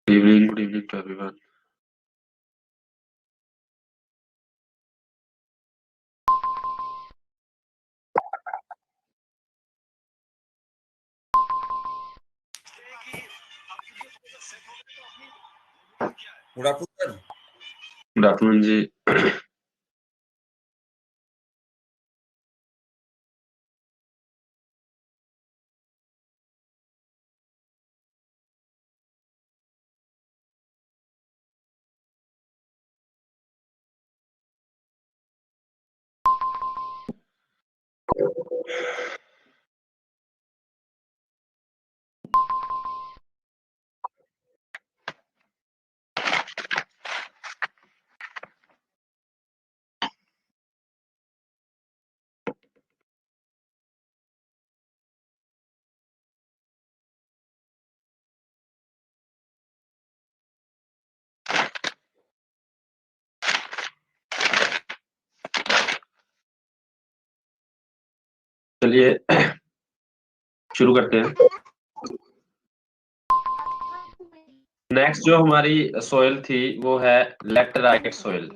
Good evening to everyone. Good afternoon. Good afternoon जी. चलिए शुरू करते हैं. नेक्स्ट जो हमारी सोइल थी वो है लैटराइट सोइल.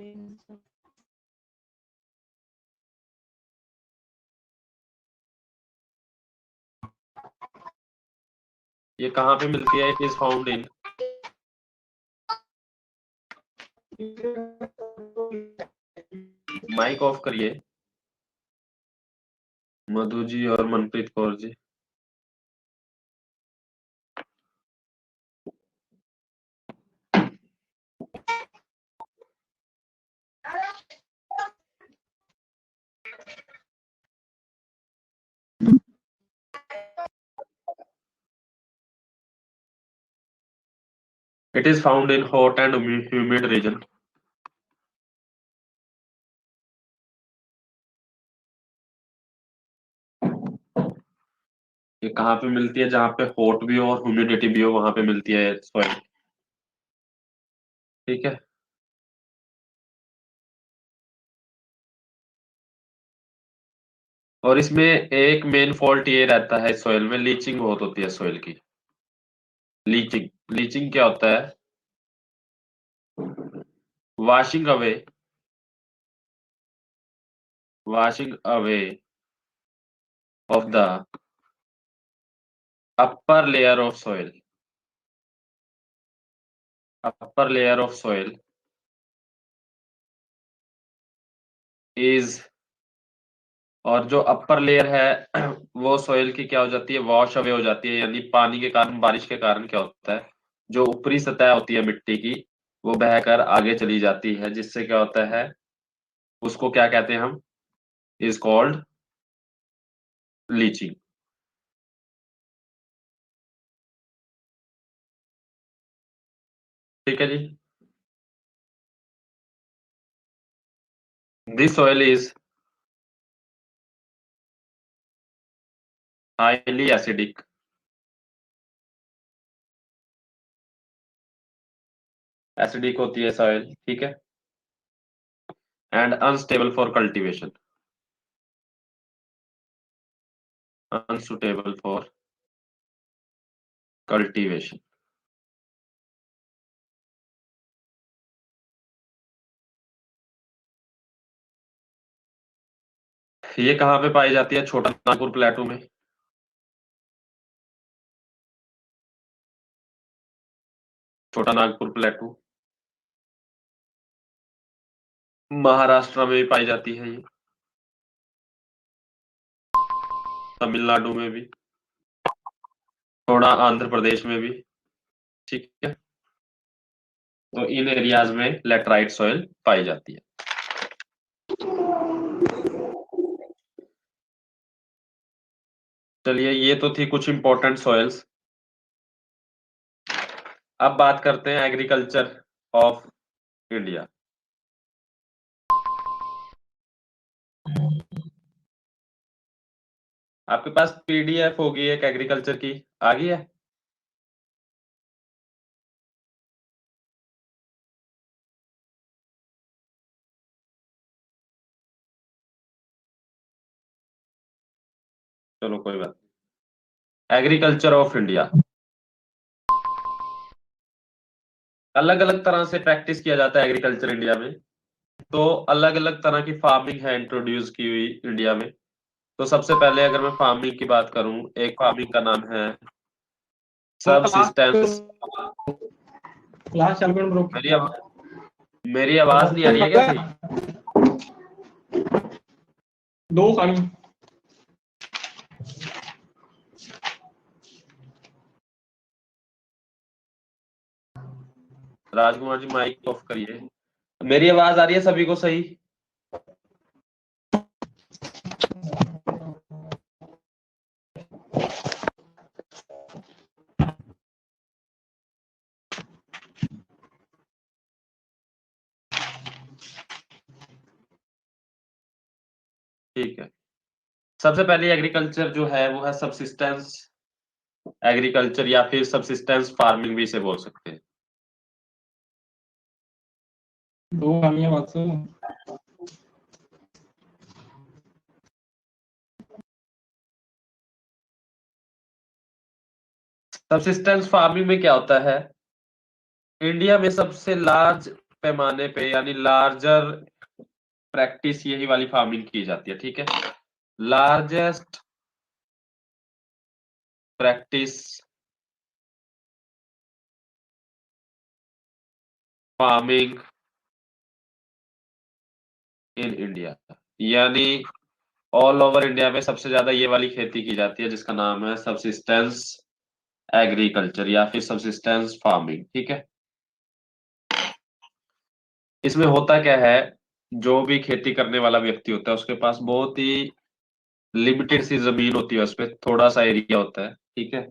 ये कहाँ पे मिलती है? It is found in mike off करिए मधु जी और Manpreet Kaur ji. It is found in hot and humid region. ये कहाँ पे मिलती है? जहाँ पे हॉट भी हो और ह्यूमिडिटी भी हो वहां पे मिलती है सोइल. ठीक है. और इसमें एक मेन फॉल्ट ये रहता है, सोइल में लीचिंग बहुत होती है सोइल की. लीचिंग लीचिंग क्या होता है? washing away washing away of the upper layer of soil. upper layer of soil is और जो अपर लेयर है वो सोइल की क्या हो जाती है? वॉश अवे हो जाती है. यानी पानी के कारण, बारिश के कारण क्या होता है, जो ऊपरी सतह होती है मिट्टी की वो बहकर आगे चली जाती है, जिससे क्या होता है, उसको क्या कहते हैं हम? Is called leaching. ठीक है जी. This soil is highly acidic. Acidic होती है सॉइल. ठीक है. And unstable for cultivation. Unsuitable for cultivation. ये कहाँ पे पाई जाती है? छोटा नागपुर प्लेटू में. छोटा नागपुर प्लेटू महाराष्ट्र में भी पाई जाती है ये. तमिलनाडु में भी. थोड़ा आंध्र प्रदेश में भी. ठीक है. तो इन एरियाज में लेटराइट सॉइल पाई जाती है. चलिए, ये तो थी कुछ इंपॉर्टेंट सॉइल्स. अब बात करते हैं एग्रीकल्चर ऑफ इंडिया. आपके पास पीडीएफ होगी एक एग्रीकल्चर की, आ गई है? चलो कोई बात. Agriculture of India. अलग अलग तरह से प्रैक्टिस किया जाता है एग्रीकल्चर इंडिया में। तो अलग अलग तरह की फार्मिंग है इंट्रोड्यूस की हुई इंडिया में। तो सबसे पहले अगर मैं फार्मिंग की बात करूं, एक फार्मिंग का नाम है वो क्लास सबसिस्टेंस। क्लास चालू करून ब्रो मेरी मेरी आवाज नहीं आ रही है क्या सही? दो खाली राजकुमार जी माइक ऑफ करिए। मेरी आवाज आ रही है सभी को सही? ठीक है। सबसे पहले एग्रीकल्चर जो है वो है सबसिस्टेंस एग्रीकल्चर, या फिर सबसिस्टेंस फार्मिंग भी इसे बोल सकते हैं। दो खालियां वाचो सबसिस्टेंस फार्मिंग में क्या होता है? इंडिया में सबसे लार्ज पैमाने पे यानी लार्जर प्रैक्टिस यही वाली फार्मिंग की जाती है, ठीक है। Largest practice farming in India, यानी ऑल ओवर इंडिया में सबसे ज्यादा ये वाली खेती की जाती है जिसका नाम है सबसिस्टेंस एग्रीकल्चर या फिर सबसिस्टेंस फार्मिंग, ठीक है। इसमें होता क्या है, जो भी खेती करने वाला व्यक्ति होता है उसके पास बहुत ही लिमिटेड सी जमीन होती है, उसपे थोड़ा सा एरिया होता है, ठीक है।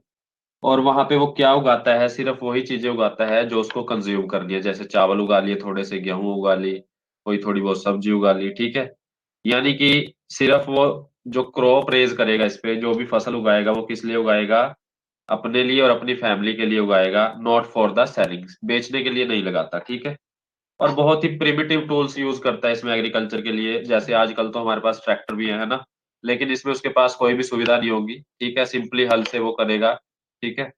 और वहां पे वो क्या उगाता है, सिर्फ वही चीजें उगाता है जो उसको कंज्यूम करनी है, जैसे चावल उगा लिए, थोड़े से गेहूं उगा ली, कोई थोड़ी बहुत सब्जी उगा ली, ठीक है। यानी कि सिर्फ वो जो क्रॉप रेज करेगा, इस पे जो भी फसल उगाएगा वो किस लिए उगाएगा, अपने लिए और अपनी फैमिली के लिए उगाएगा, नॉट फॉर द सेलिंग, बेचने के लिए नहीं लगाता, ठीक है। और बहुत ही प्रिमिटिव टूल्स यूज करता है इसमें एग्रीकल्चर के लिए, जैसे आजकल तो हमारे पास ट्रैक्टर भी है ना, लेकिन इसमें उसके पास कोई भी सुविधा नहीं होगी, ठीक है, सिंपली हल से वो करेगा, ठीक है।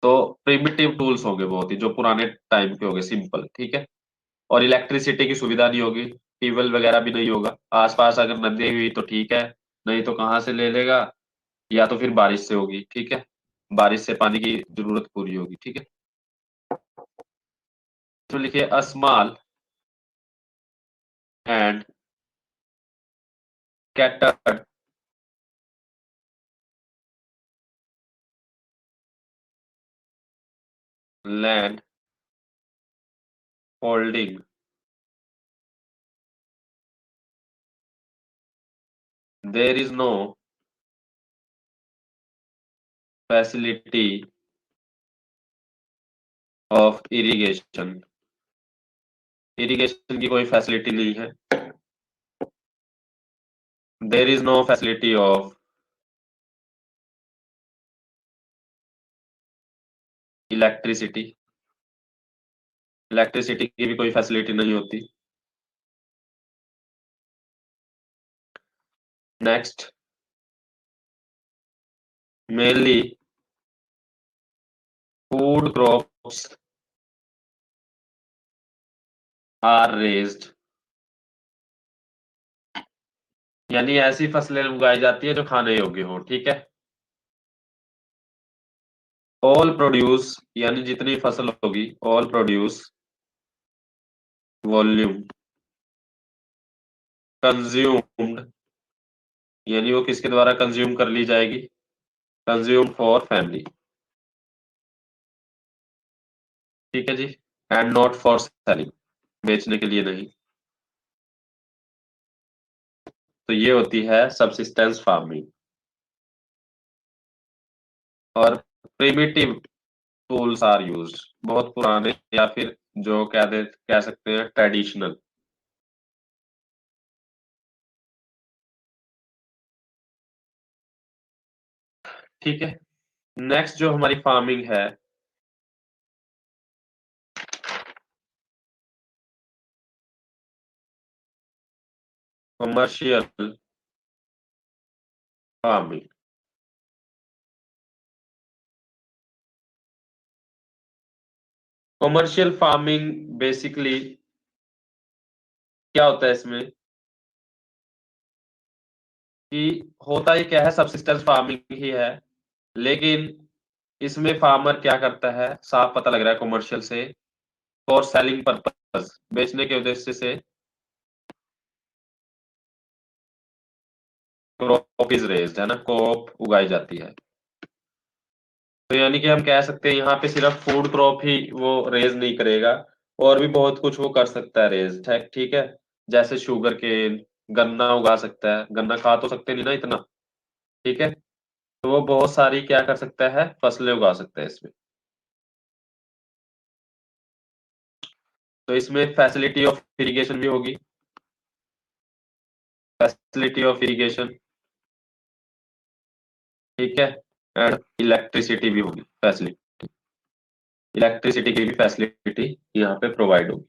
तो प्रिमिटिव टूल्स होंगे बहुत ही, जो पुराने टाइम के होंगे, सिंपल, ठीक है। और इलेक्ट्रिसिटी की सुविधा नहीं होगी, ट्यूबवेल वगैरह भी नहीं होगा आसपास, अगर नदी हुई तो ठीक है, नहीं तो कहाँ से ले लेगा, या तो फिर बारिश से होगी, ठीक है। बारिश से पानी की जरूरत पूरी होगी, ठीक है। तो लिखिए a small and scattered land holding there is no facility of irrigation, irrigation की कोई फैसिलिटी नहीं है। There is no facility of electricity, electricity की भी कोई फैसिलिटी नहीं होती। Next, mainly food crops are raised, यानी ऐसी फसलें उगाई जाती है जो खाने योग्य हो, ठीक है। ऑल प्रोड्यूस, यानी जितनी फसल होगी, ऑल प्रोड्यूस वॉल्यूम कंज्यूम्ड, यानी वो किसके द्वारा कंज्यूम कर ली जाएगी, कंज्यूम फॉर फैमिली, ठीक है जी। एंड नॉट फॉर सेलिंग, बेचने के लिए नहीं। तो ये होती है सबसिस्टेंस फार्मिंग। और प्रिमिटिव टूल्स आर यूज्ड, बहुत पुराने, या फिर जो कह सकते हैं ट्रेडिशनल, ठीक है। नेक्स्ट जो हमारी फार्मिंग है, commercial farming. Commercial farming basically क्या होता है इसमें कि होता ही क्या है, सबसिस्टेंस फार्मिंग ही है, लेकिन इसमें फार्मर क्या करता है, साफ पता लग रहा है कॉमर्शियल से, फॉर सेलिंग पर्पस, बेचने के उद्देश्य से क्रॉप इज रेज्ड, है ना, क्रॉप उगाई जाती है। तो यानी कि हम कह सकते हैं यहाँ पे सिर्फ फूड क्रॉप ही वो रेज नहीं करेगा, और भी बहुत कुछ वो कर सकता है रेज, ठीक है। जैसे शुगर केन, गन्ना उगा सकता है, गन्ना खा तो सकते नहीं ना इतना, ठीक है। तो वो बहुत सारी क्या कर सकता है, फसलें उगा सकता है इसमें। तो इसमें फैसिलिटी ऑफ इरिगेशन भी होगी, फैसिलिटी ऑफ इरिगेशन, ठीक है। एंड इलेक्ट्रिसिटी भी होगी, फैसिलिटी, इलेक्ट्रिसिटी की भी फैसिलिटी यहाँ पे प्रोवाइड होगी,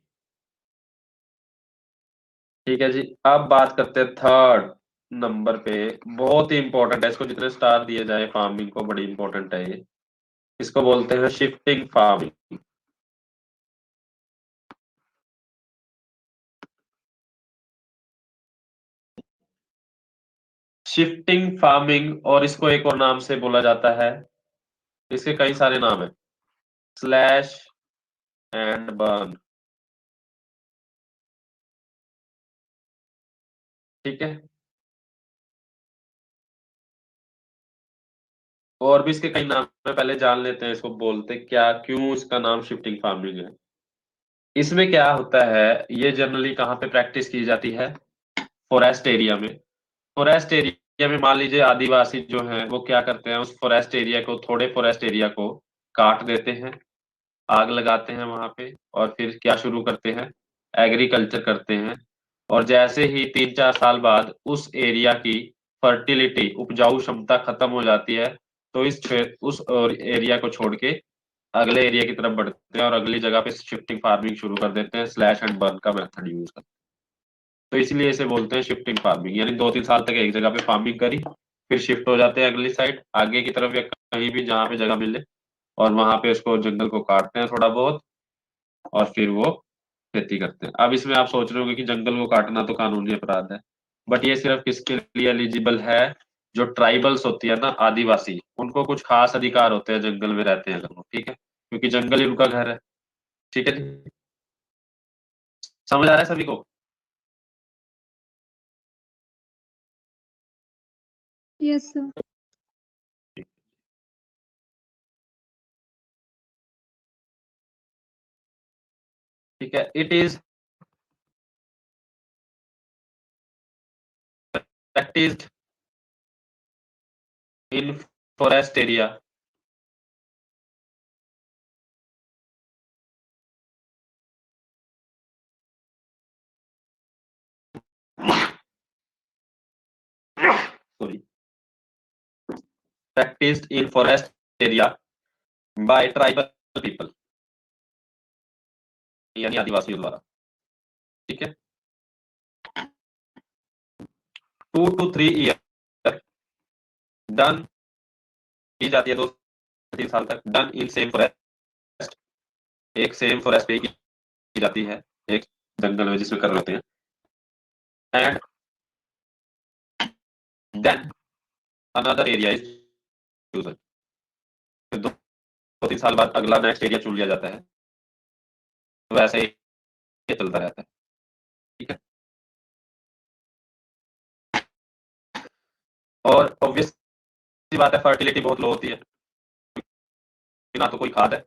ठीक है जी। अब बात करते हैं थर्ड नंबर पे, बहुत ही इंपॉर्टेंट है, इसको जितने स्टार दिए जाए फार्मिंग को, बड़ी इंपॉर्टेंट है ये। इसको बोलते हैं शिफ्टिंग फार्मिंग। शिफ्टिंग फार्मिंग, और इसको एक और नाम से बोला जाता है, इसके कई सारे नाम है, स्लैश एंड बर्न, ठीक है। और भी इसके कई नाम है, पहले जान लेते हैं इसको बोलते क्या, क्यों इसका नाम शिफ्टिंग फार्मिंग है। इसमें क्या होता है, ये जनरली कहाँ पे प्रैक्टिस की जाती है, फॉरेस्ट एरिया में। फॉरेस्ट एरिया में मान लीजिए आदिवासी जो है वो क्या करते हैं, उस फॉरेस्ट एरिया को, थोड़े फॉरेस्ट एरिया को काट देते हैं, आग लगाते हैं वहां पे, और फिर क्या शुरू करते हैं, एग्रीकल्चर करते हैं। और जैसे ही 3-4 साल बाद उस एरिया की फर्टिलिटी, उपजाऊ क्षमता खत्म हो जाती है, तो उस एरिया को छोड़ के अगले एरिया की तरफ बढ़ते हैं, और अगली जगह पे शिफ्टिंग फार्मिंग शुरू कर देते हैं, स्लैश एंड बर्न का मेथड यूज करते हैं। तो इसलिए इसे बोलते हैं शिफ्टिंग फार्मिंग, यानी 2-3 साल तक एक जगह पे फार्मिंग करी, फिर शिफ्ट हो जाते हैं अगली साइड, आगे की तरफ, या कहीं भी जहाँ पे जगह मिले, और वहां पे उसको, जंगल को काटते हैं थोड़ा बहुत, और फिर वो खेती करते हैं। अब इसमें आप सोच रहे होंगे कि जंगल को काटना तो कानूनी अपराध है, बट ये सिर्फ किसके लिए एलिजिबल है, जो ट्राइबल्स होती है ना, आदिवासी, उनको कुछ खास अधिकार होते हैं, जंगल में रहते हैं अगर वो, ठीक है, क्योंकि जंगल ही उनका घर है, ठीक है जी। समझ आ रहा है सभी को? Yes sir. ठीक है, it is practiced in forest area sorry practiced in forest area by tribal people, यानी आदिवासियों द्वारा, ठीक है। 2 to 3 ईयर डन की जाती है, 2 से 3 साल तक डन इन सेम फॉरेस्ट, एक सेम फॉरेस्ट पे की जाती है, एक जंगल में जिसमें कर रहे होते हैं, and then another area is chosen, फिर 2-3 साल बाद अगला नेक्स्ट एरिया चुन लिया जाता है, तो ऐसे ही ये चलता रहता है, ठीक है। और ऑब्वियस सी बात है, फर्टिलिटी बहुत लो होती है, ना तो कोई खाद है,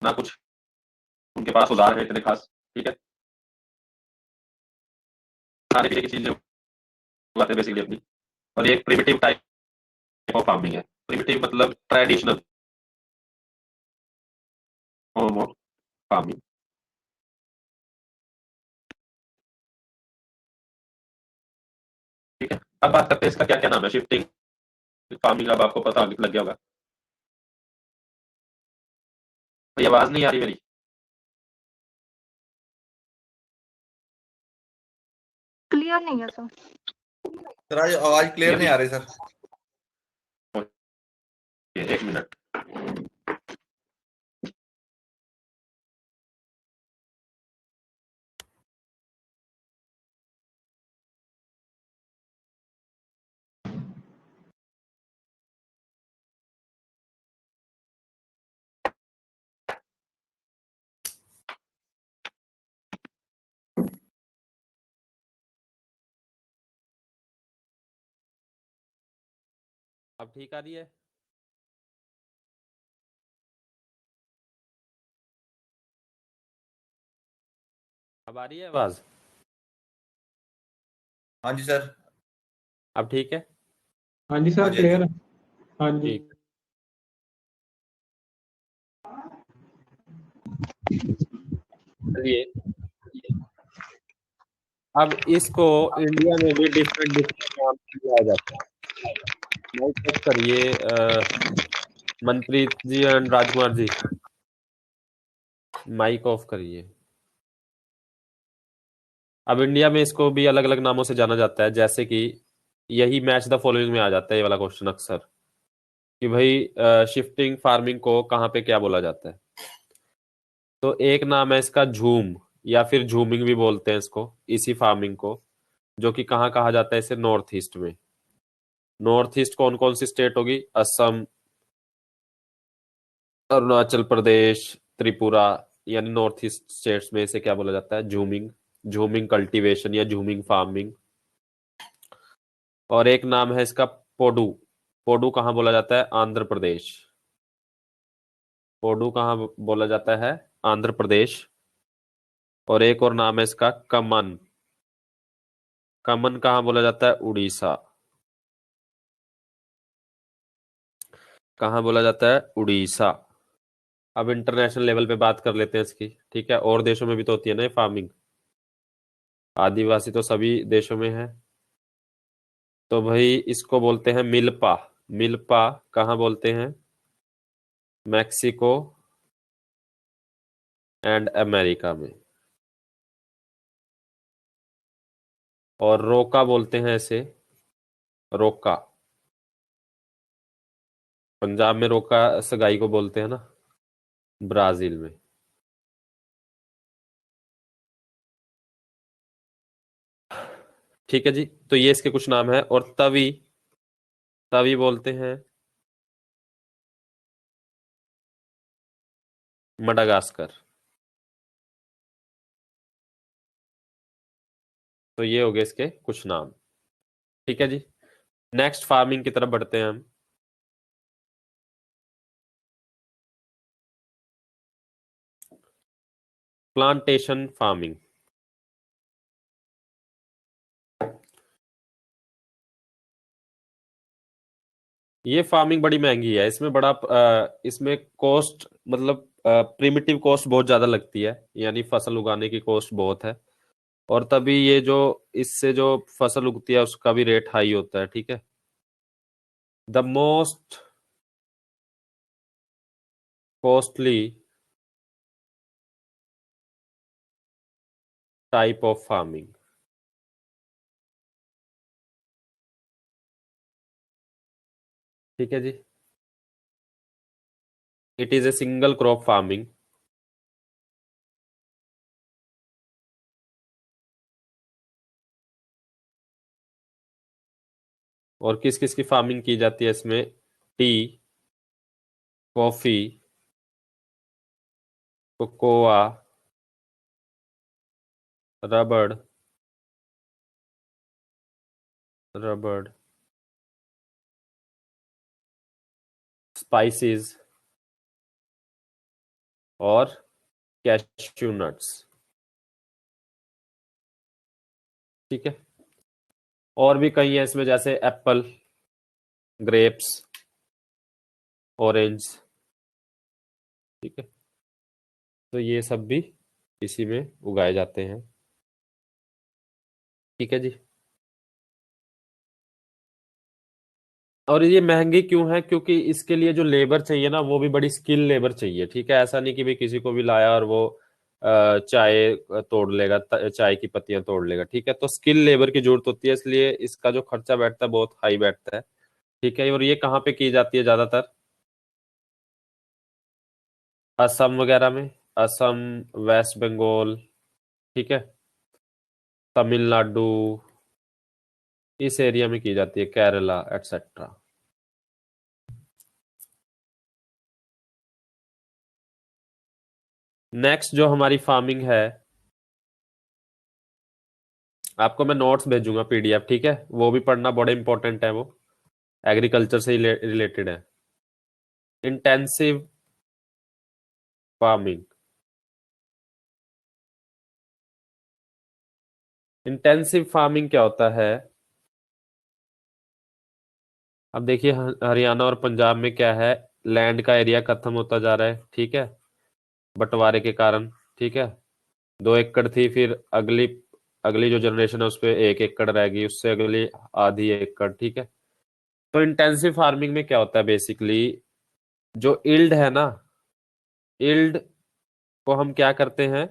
ना कुछ उनके पास औजार है इतने खास, ठीक है। खाने पीने की चीजें उगाते हैं बेसिकली अपनी, और ये एक प्रिमिटिव टाइप ऑफ फार्मिंग है। प्रिमिटिव मतलब ट्रेडिशनल फॉर्म ऑफ फार्मिंग, ठीक है। अब बात करते हैं इसका क्या क्या नाम है, शिफ्टिंग फार्मिंग, अब आपको पता लग गया होगा। तो आवाज नहीं आ रही मेरी? क्लियर नहीं है सर। सर आज आवाज क्लियर नहीं आ रही सर। एक मिनट। अब ठीक आ रही है? अब आ रही है आवाज? हाँ जी सर। अब ठीक है? हाँ जी हाँ सर जी, क्लियर है। हाँ जी ठीक। चलिए, अब इसको इंडिया में भी डिफरेंट डिफरेंट नाम से बुलाया जाता है। माइक ऑफ करिए Manpreet ji and Rajkumar ji, mike off करिए। अब इंडिया में इसको भी अलग अलग नामों से जाना जाता है, जैसे कि यही मैच द फॉलोइंग में आ जाता है ये वाला क्वेश्चन अक्सर, कि भाई शिफ्टिंग फार्मिंग को कहाँ पे क्या बोला जाता है। तो एक नाम है इसका झूम, या फिर झूमिंग भी बोलते हैं इसको, इसी फार्मिंग को, जो कि कहाँ कहा जाता है इसे, नॉर्थ ईस्ट में। नॉर्थ ईस्ट कौन कौन सी स्टेट होगी? असम, अरुणाचल प्रदेश, त्रिपुरा, यानी नॉर्थ ईस्ट स्टेट्स में इसे क्या बोला जाता है? झूमिंग, झूमिंग कल्टीवेशन या झूमिंग फार्मिंग। और एक नाम है इसका पोडू। पोडू कहाँ बोला जाता है? आंध्र प्रदेश। पोडू कहाँ बोला जाता है? आंध्र प्रदेश। और एक और नाम है इसका कमन। कमन कहाँ बोला जाता है? उड़ीसा। कहाँ बोला जाता है? उड़ीसा। अब इंटरनेशनल लेवल पे बात कर लेते हैं इसकी, ठीक है? और देशों में भी तो होती है ना ये फार्मिंग, आदिवासी तो सभी देशों में है। तो भाई इसको बोलते हैं मिल्पा। मिल्पा कहाँ बोलते हैं? मैक्सिको एंड अमेरिका में। और रोका बोलते हैं इसे, रोका। पंजाब में रोका सगाई को बोलते हैं ना, ब्राजील में। ठीक है जी, तो ये इसके कुछ नाम है। और तवी, तवी बोलते हैं मडागास्कर। तो ये हो गए इसके कुछ नाम। ठीक है जी, नेक्स्ट फार्मिंग की तरफ बढ़ते हैं हम। Plantation farming. ये फार्मिंग बड़ी महंगी है, इसमें इसमें कॉस्ट, मतलब प्रिमिटिव कॉस्ट बहुत ज्यादा लगती है, यानी फसल उगाने की कॉस्ट बहुत है। और तभी ये जो इससे जो फसल उगती है उसका भी रेट हाई होता है। ठीक है, the most costly type of farming. ठीक है जी, it is a single crop farming. और किस किस की फार्मिंग की जाती है इसमें? टी, कॉफी, कोकोआ, रबड़, रबड़, स्पाइसेस और कैश्यू नट्स। ठीक है, और भी कई है इसमें, जैसे एप्पल, ग्रेप्स, ऑरेंज। ठीक है, तो ये सब भी इसी में उगाए जाते हैं। ठीक है जी, और ये महंगी क्यों है? क्योंकि इसके लिए जो लेबर चाहिए ना, वो भी बड़ी स्किल लेबर चाहिए। ठीक है, ऐसा नहीं कि भाई किसी को भी लाया और वो चाय तोड़ लेगा, चाय की पत्तियां तोड़ लेगा। ठीक है, तो स्किल लेबर की जरूरत होती है, इसलिए इसका जो खर्चा बैठता है बहुत हाई बैठता है। ठीक है, और ये कहाँ पे की जाती है ज्यादातर? असम वगैरह में, असम, वेस्ट बंगाल, ठीक है, तमिलनाडु, इस एरिया में की जाती है, केरला एटसेट्रा। नेक्स्ट जो हमारी फार्मिंग है, आपको मैं नोट्स भेजूंगा पीडीएफ, ठीक है? वो भी पढ़ना, बड़े इंपॉर्टेंट है वो। एग्रीकल्चर से रिलेटेड है। इंटेंसिव फार्मिंग, इंटेंसिव फार्मिंग क्या होता है? अब देखिए हरियाणा और पंजाब में क्या है, लैंड का एरिया खत्म होता जा रहा है, ठीक है, बंटवारे के कारण, ठीक है। 2 एकड़ थी, फिर अगली अगली जो जनरेशन है उस पर 1 एकड़ रहेगी, उससे अगली आधी एकड़, ठीक है। तो इंटेंसिव फार्मिंग में क्या होता है बेसिकली, जो इल्ड है ना, इल्ड को हम क्या करते हैं,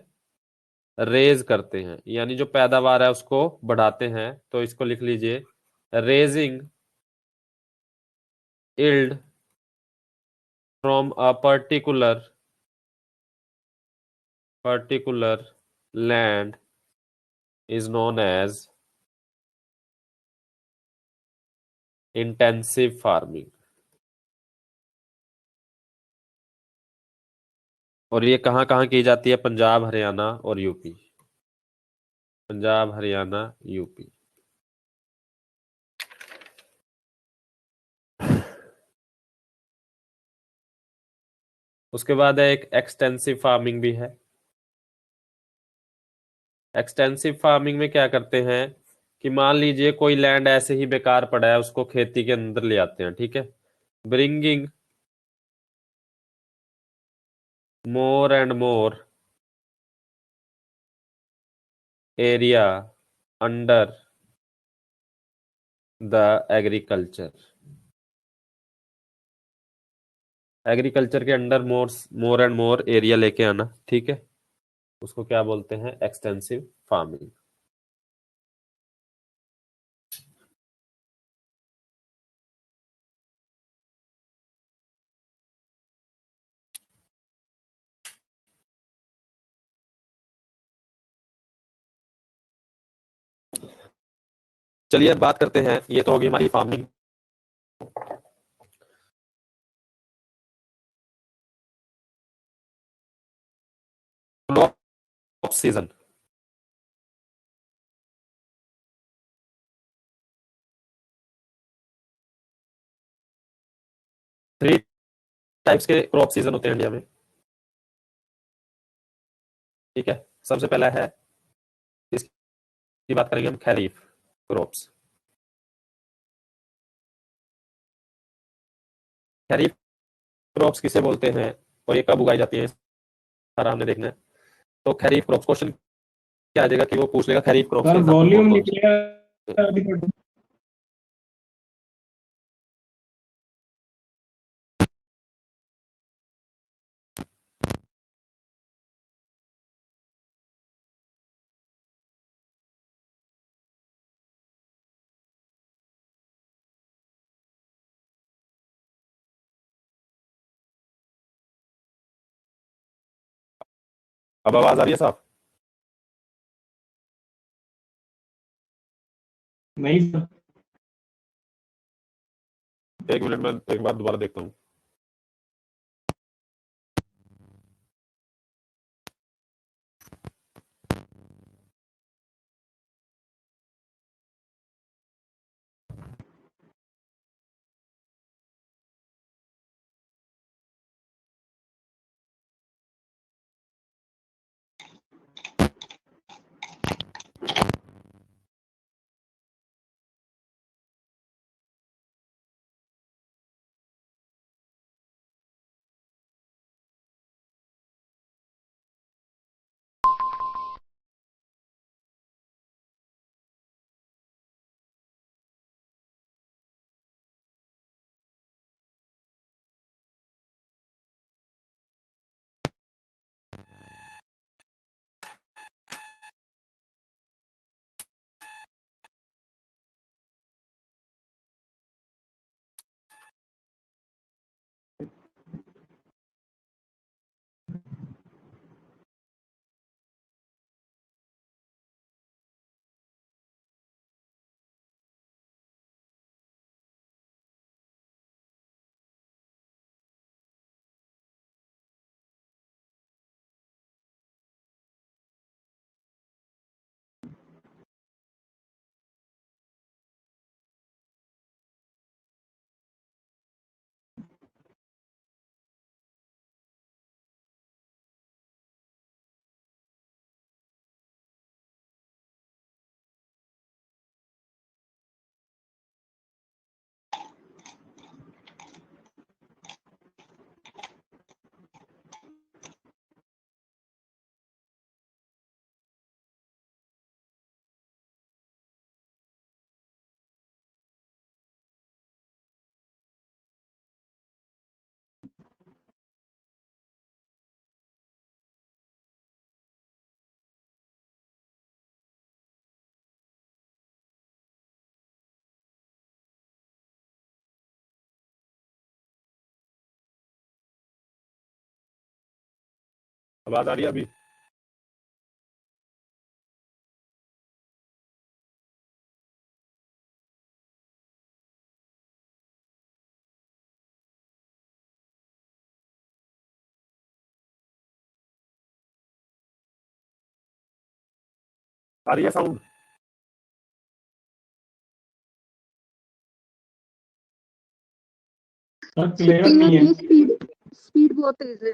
रेज करते हैं, यानी जो पैदावार है उसको बढ़ाते हैं। तो इसको लिख लीजिए, raising yield from a particular land is known as intensive farming। और ये कहाँ कहाँ की जाती है? पंजाब, हरियाणा और यूपी। पंजाब, हरियाणा, यूपी। उसके बाद है एक एक्सटेंसिव फार्मिंग भी है। एक्सटेंसिव फार्मिंग में क्या करते हैं कि मान लीजिए कोई लैंड ऐसे ही बेकार पड़ा है, उसको खेती के अंदर ले आते हैं, ठीक है। Bringing more and more area under the agriculture, agriculture के under more and more area लेके आना, ठीक है। उसको क्या बोलते हैं? Extensive farming. चलिए अब बात करते हैं, ये तो होगी हमारी farming. Crop season, three types के क्रॉप सीजन होते हैं इंडिया में, ठीक है। सबसे पहला है, इसकी बात करेंगे हम, खरीफ क्रॉप्स। खरीफ क्रॉप्स किसे बोलते हैं और ये कब उगाई जाती है, सारा हमने देखना है। तो खरीफ क्रॉप्स, क्वेश्चन क्या आ जाएगा कि वो पूछ लेगा खरीफ क्रॉप्स सर के एग्जांपल वॉल्यूम कौन कौन से। निकलेगा। अब आवाज आ रही है साहब? नहीं सर। एक मिनट में एक बार दोबारा देखता हूँ। आवाज आ रही है अभी? आ रही है साउंड? सर क्लियर शिफ्टिंग नहीं है। में स्पीड स्पीड बहुत तेज है।